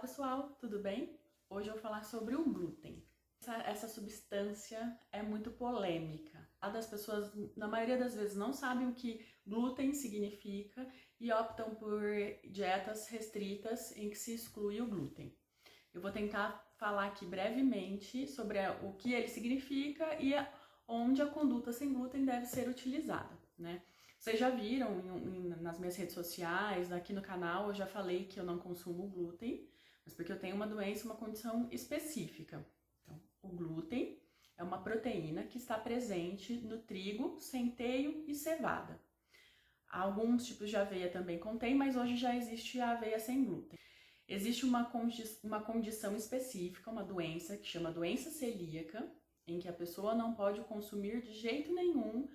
pessoal, tudo bem? Hoje eu vou falar sobre o glúten. Essa substância é muito polêmica. As pessoas, na maioria das vezes, não sabem o que glúten significa e optam por dietas restritas em que se exclui o glúten. Eu vou tentar falar aqui brevemente sobre o que ele significa e onde a conduta sem glúten deve ser utilizada, né? Vocês já viram nas minhas redes sociais, aqui no canal, eu já falei que eu não consumo glúten, mas porque eu tenho uma doença, uma condição específica. Então, o glúten é uma proteína que está presente no trigo, centeio e cevada. Alguns tipos de aveia também contém, mas hoje já existe a aveia sem glúten. Existe uma condição específica, uma doença que chama doença celíaca, em que a pessoa não pode consumir de jeito nenhum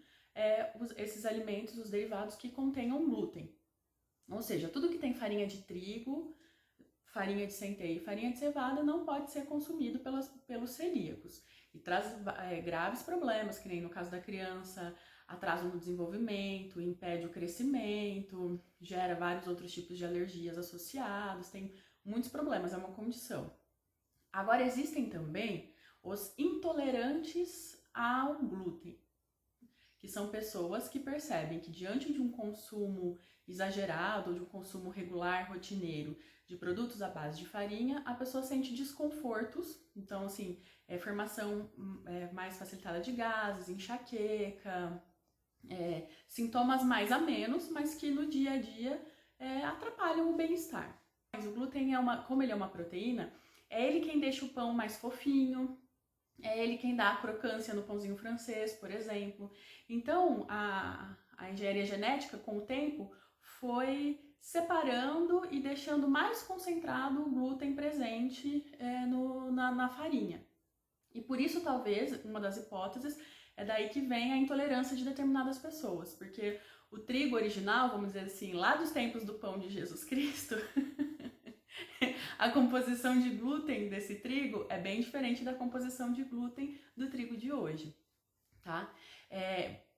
esses alimentos, os derivados que contenham glúten. Ou seja, tudo que tem farinha de trigo, farinha de centeio e farinha de cevada não pode ser consumido pelos celíacos. E traz graves problemas, que nem no caso da criança, atraso no desenvolvimento, impede o crescimento, gera vários outros tipos de alergias associados, tem muitos problemas, é uma condição. Agora, existem também os intolerantes ao glúten, que são pessoas que percebem que diante de um consumo exagerado, ou de um consumo regular, rotineiro, de produtos à base de farinha, a pessoa sente desconfortos, então assim, formação mais facilitada de gases, enxaqueca, sintomas mais a menos, mas que no dia a dia atrapalham o bem-estar. Mas o glúten, como ele é uma proteína, é ele quem deixa o pão mais fofinho, é ele quem dá a crocância no pãozinho francês, por exemplo. Então, a engenharia genética, com o tempo, foi separando e deixando mais concentrado o glúten presente na farinha. E por isso, talvez, uma das hipóteses, é daí que vem a intolerância de determinadas pessoas. Porque o trigo original, vamos dizer assim, lá dos tempos do pão de Jesus Cristo... A composição de glúten desse trigo é bem diferente da composição de glúten do trigo de hoje, tá?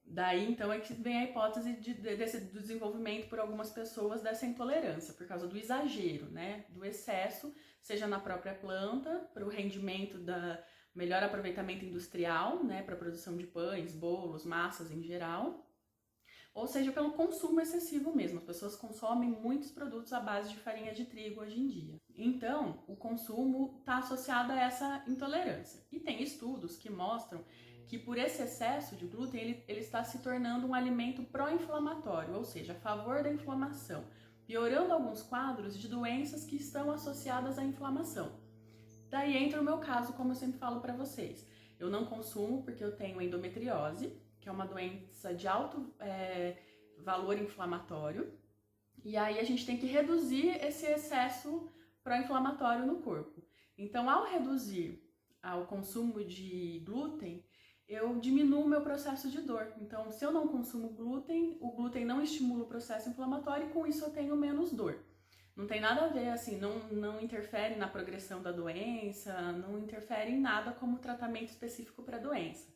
Daí, então, é que vem a hipótese do desenvolvimento por algumas pessoas dessa intolerância, por causa do exagero, né? Do excesso, seja na própria planta, para o rendimento melhor aproveitamento industrial, né? Para a produção de pães, bolos, massas em geral, ou seja, pelo consumo excessivo mesmo. As pessoas consomem muitos produtos à base de farinha de trigo hoje em dia. Então, o consumo está associado a essa intolerância. E tem estudos que mostram que por esse excesso de glúten, ele está se tornando um alimento pró-inflamatório, ou seja, a favor da inflamação, piorando alguns quadros de doenças que estão associadas à inflamação. Daí entra o meu caso, como eu sempre falo para vocês. Eu não consumo porque eu tenho endometriose, que é uma doença de alto valor inflamatório, e aí a gente tem que reduzir esse excesso pró-inflamatório no corpo. Então, ao reduzir o consumo de glúten, eu diminuo o meu processo de dor. Então, se eu não consumo glúten, o glúten não estimula o processo inflamatório e com isso eu tenho menos dor. Não tem nada a ver, assim, não interfere na progressão da doença, não interfere em nada como tratamento específico para a doença.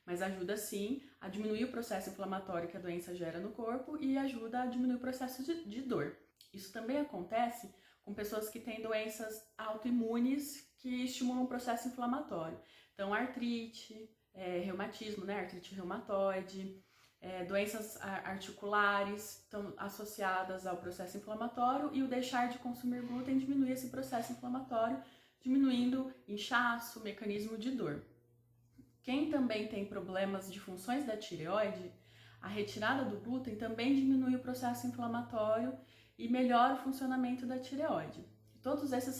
Mas ajuda sim a diminuir o processo inflamatório que a doença gera no corpo e ajuda a diminuir o processo de dor. Isso também acontece com pessoas que têm doenças autoimunes que estimulam o processo inflamatório. Então, artrite, reumatismo, né? Artrite reumatoide, doenças articulares estão associadas ao processo inflamatório e o deixar de consumir glúten diminui esse processo inflamatório, diminuindo inchaço, mecanismo de dor. Quem também tem problemas de funções da tireoide, a retirada do glúten também diminui o processo inflamatório e melhora o funcionamento da tireoide. Todas essas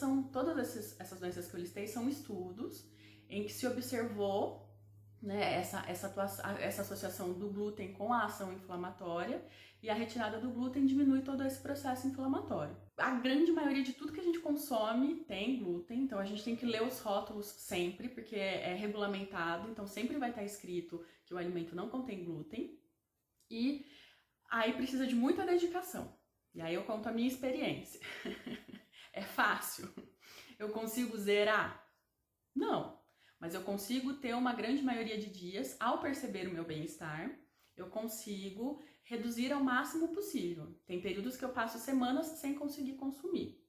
doenças que eu listei são estudos em que se observou, né, essa associação do glúten com a ação inflamatória, e a retirada do glúten diminui todo esse processo inflamatório. A grande maioria de tudo que a gente consome tem glúten, então a gente tem que ler os rótulos sempre, porque é regulamentado, então sempre vai estar escrito que o alimento não contém glúten, e aí precisa de muita dedicação. E aí eu conto a minha experiência. É fácil? Eu consigo zerar? Não. Mas eu consigo ter uma grande maioria de dias, ao perceber o meu bem-estar, eu consigo reduzir ao máximo possível. Tem períodos que eu passo semanas sem conseguir consumir.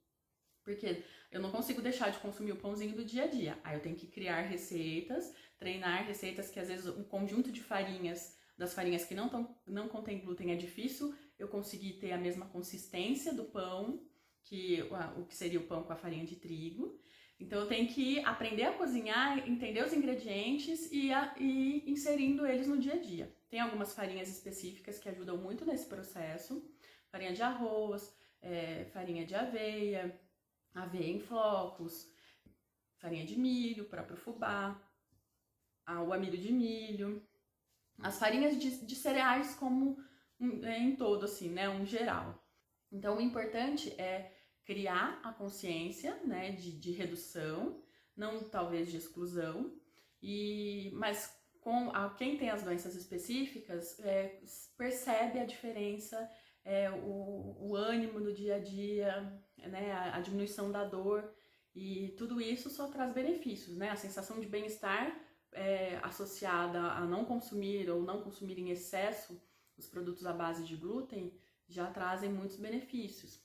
Porque eu não consigo deixar de consumir o pãozinho do dia a dia. Aí eu tenho que criar receitas, treinar receitas que às vezes um conjunto de farinhas, das farinhas que não contém glúten, é difícil eu conseguir ter a mesma consistência do pão, que o que seria o pão com a farinha de trigo. Então eu tenho que aprender a cozinhar, entender os ingredientes e inserindo eles no dia a dia. Tem algumas farinhas específicas que ajudam muito nesse processo. Farinha de arroz, farinha de aveia em flocos, farinha de milho, próprio fubá, o amido de milho, as farinhas de cereais como em todo, assim, né, um geral. Então o importante é criar a consciência, né, de redução, não talvez de exclusão, mas quem tem as doenças específicas percebe a diferença, o ânimo no dia a dia, né, a diminuição da dor, e tudo isso só traz benefícios, né? A sensação de bem-estar associada a não consumir ou não consumir em excesso os produtos à base de glúten já trazem muitos benefícios,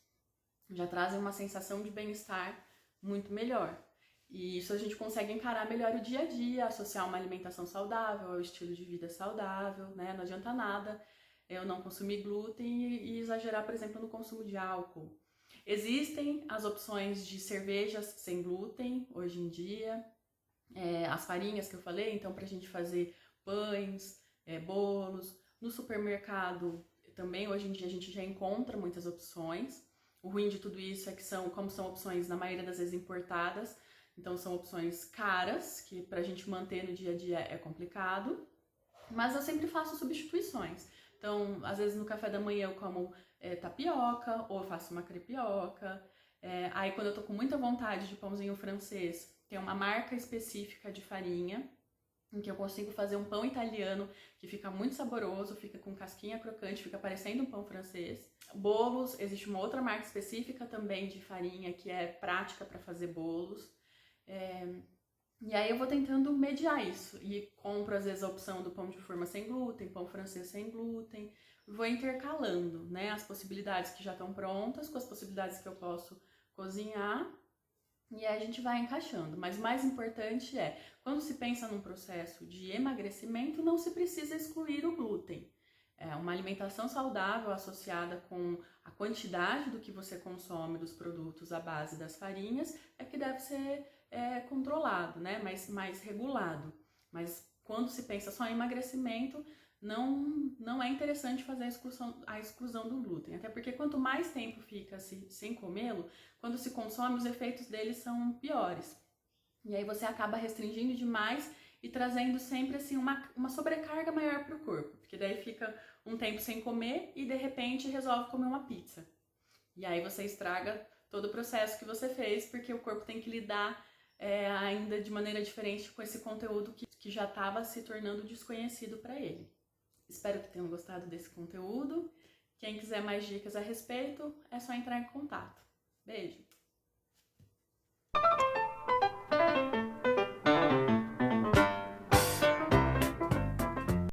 já trazem uma sensação de bem-estar muito melhor. E isso a gente consegue encarar melhor o dia a dia, associar uma alimentação saudável ao estilo de vida saudável, né? Não adianta nada eu não consumir glúten e exagerar, por exemplo, no consumo de álcool. Existem as opções de cervejas sem glúten hoje em dia, as farinhas que eu falei, então para a gente fazer pães, bolos. No supermercado também hoje em dia a gente já encontra muitas opções. O ruim de tudo isso é que como são opções na maioria das vezes importadas, então são opções caras, que pra gente manter no dia a dia é complicado, mas eu sempre faço substituições. Então, às vezes no café da manhã eu como tapioca, ou eu faço uma crepioca. Aí quando eu tô com muita vontade de pãozinho francês, tem uma marca específica de farinha, em que eu consigo fazer um pão italiano que fica muito saboroso, fica com casquinha crocante, fica parecendo um pão francês. Bolos, existe uma outra marca específica também de farinha que é prática para fazer bolos. E aí eu vou tentando mediar isso e compro às vezes a opção do pão de forma sem glúten, pão francês sem glúten, vou intercalando, né, as possibilidades que já estão prontas com as possibilidades que eu posso cozinhar. E aí a gente vai encaixando, mas o mais importante quando se pensa num processo de emagrecimento, não se precisa excluir o glúten. Uma alimentação saudável associada com a quantidade do que você consome dos produtos à base das farinhas que deve ser controlado, né? mais regulado. Mas quando se pensa só em emagrecimento, não é interessante fazer a exclusão do glúten. Até porque quanto mais tempo fica sem comê-lo, quando se consome, os efeitos dele são piores. E aí você acaba restringindo demais e trazendo sempre assim uma sobrecarga maior para o corpo. Porque daí fica um tempo sem comer e de repente resolve comer uma pizza. E aí você estraga todo o processo que você fez, porque o corpo tem que lidar ainda de maneira diferente com esse conteúdo que já estava se tornando desconhecido para ele. Espero que tenham gostado desse conteúdo. Quem quiser mais dicas a respeito, é só entrar em contato. Beijo!